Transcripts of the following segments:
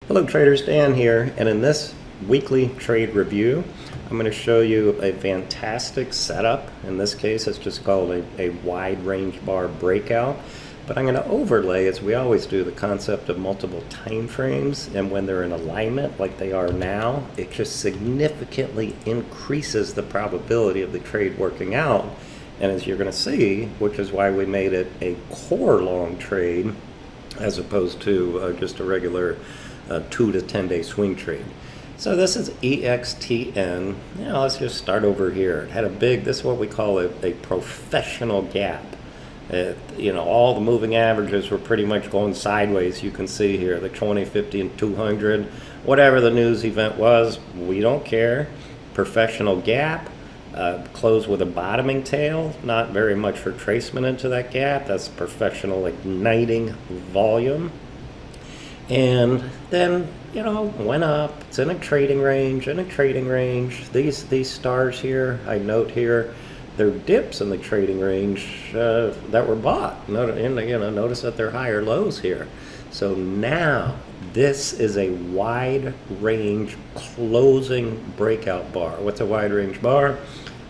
Hello traders, Dan here, and in this weekly trade review I'm going to show you a fantastic setup. In this case it's just called a wide range bar breakout, but I'm going to overlay, as we always do, the concept of multiple time frames, and when they're in alignment like they are now, it just significantly increases the probability of the trade working out. And as you're going to see, which is why we made it a core long trade as opposed to just a regular 2 to 10 day swing trade. So this is EXTN. Now let's just start over here. It had a big, this is what we call a professional gap. All the moving averages were pretty much going sideways. You can see here the 20, 50, and 200. Whatever the news event was, we don't care. Professional gap. Close with a bottoming tail, not very much retracement into that gap. That's professional igniting volume. And then, went up. It's in a trading range, These stars here, I note here, they're dips in the trading range that were bought. Notice that they're higher lows here. So now this is a wide range closing breakout bar. What's a wide range bar?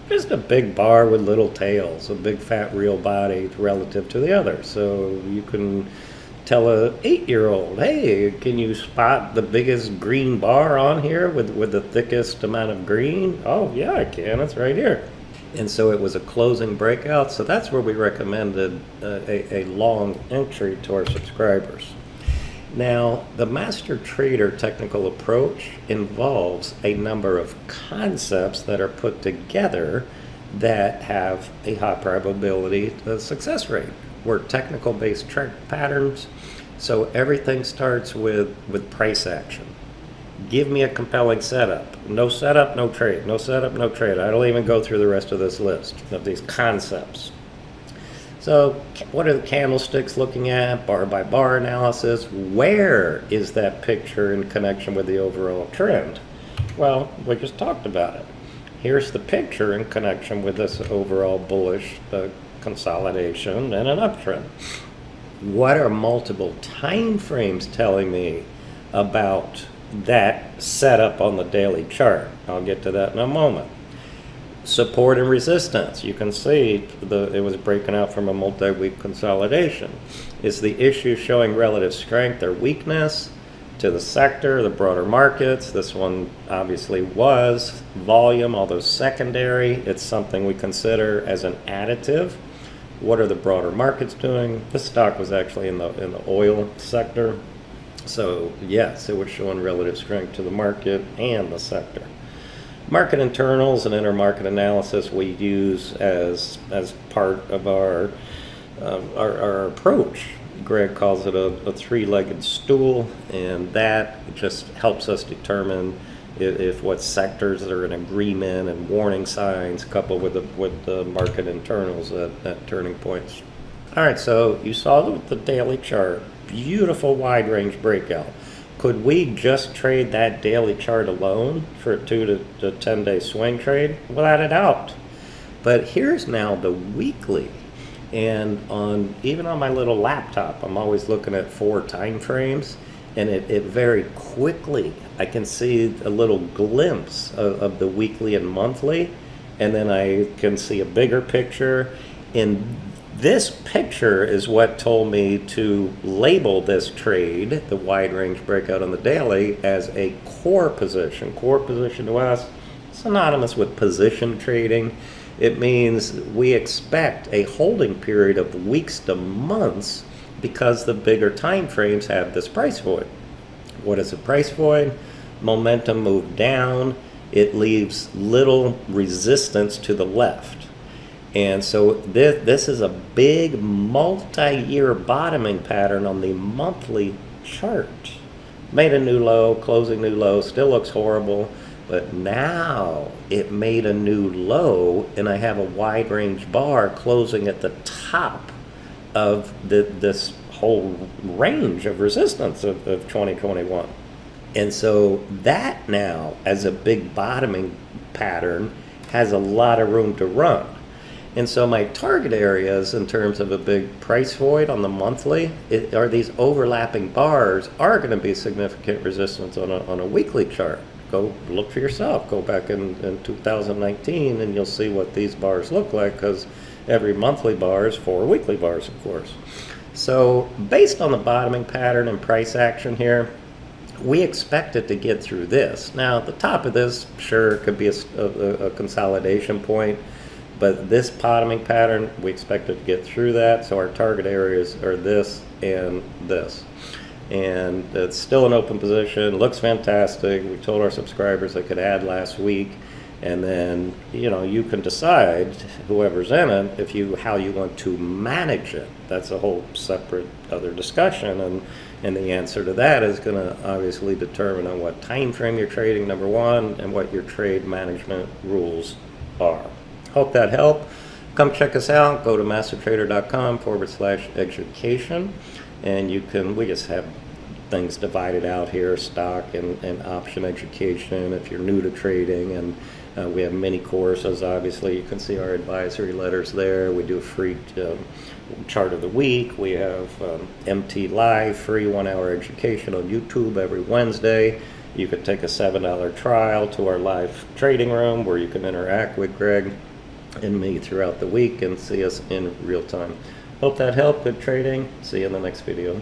Just a big bar with little tails, a big fat real body relative to the other. So you can tell a 8-year-old, hey, can you spot the biggest green bar on here with the thickest amount of green? Oh yeah, I can, it's right here. And so it was a closing breakout, so that's where we recommended a long entry to our subscribers. Now, the master trader technical approach involves a number of concepts that are put together that have a high probability success rate. We're technical based patterns, so everything starts with price action. Give me a compelling setup. No setup, no trade. No setup, no trade. I don't even go through the rest of this list of these concepts. So what are the candlesticks looking at? Bar by bar analysis. Where is that picture in connection with the overall trend? Well, we just talked about it. Here's the picture in connection with this overall bullish consolidation and an uptrend. What are multiple time frames telling me about that setup on the daily chart? I'll get to that in a moment. Support and resistance. You can see it was breaking out from a multi-week consolidation. Is the issue showing relative strength or weakness to the sector, the broader markets? This one obviously was. Volume, although secondary, it's something we consider as an additive. What are the broader markets doing? This stock was actually in the oil sector. So yes, it was showing relative strength to the market and the sector. Market internals and intermarket analysis we use as part of our approach. Greg calls it a three-legged stool, and that just helps us determine if what sectors are in agreement and warning signs coupled with the market internals at turning points. All right, so you saw the daily chart, beautiful wide range breakout. Could we just trade that daily chart alone for a 2 to 10 day swing trade? Without a doubt. But here's now the weekly, and even on my little laptop, I'm always looking at 4 time frames, and it very quickly, I can see a little glimpse of the weekly and monthly, and then I can see a bigger picture. And this picture is what told me to label this trade, the wide range breakout on the daily, as a core position. Core position to us, synonymous with position trading. It means we expect a holding period of weeks to months because the bigger time frames have this price void. What is a price void? Momentum moved down. It leaves little resistance to the left. And so this is a big multi-year bottoming pattern on the monthly chart. Made a new low, closing new low, still looks horrible, but now it made a new low, and I have a wide range bar closing at the top of this whole range of resistance of 2021. And so that now, as a big bottoming pattern, has a lot of room to run. And so my target areas in terms of a big price void on the monthly are these overlapping bars are going to be significant resistance on a weekly chart. Go look for yourself. Go back in 2019 and you'll see what these bars look like, because every monthly bar is 4 weekly bars, of course. So based on the bottoming pattern and price action here, we expect it to get through this. Now, the top of this, sure, could be a consolidation point, but this bottoming pattern, we expect it to get through that. So our target areas are this and this. And it's still an open position, looks fantastic. We told our subscribers they could add last week. And then, you can decide, whoever's in it, how you want to manage it. That's a whole separate other discussion. And the answer to that is going to obviously determine on what time frame you're trading, number one, and what your trade management rules are. Hope that helped. Come check us out. Go to mastertrader.com/education. And we just have things divided out here, stock and option education if you're new to trading. And we have many courses. Obviously, you can see our advisory letters there. We do a free chart of the week. We have MT Live, free 1-hour education on YouTube every Wednesday. You could take a $7 trial to our live trading room where you can interact with Greg and me throughout the week and see us in real time. Hope that helped. Good trading. See you in the next video.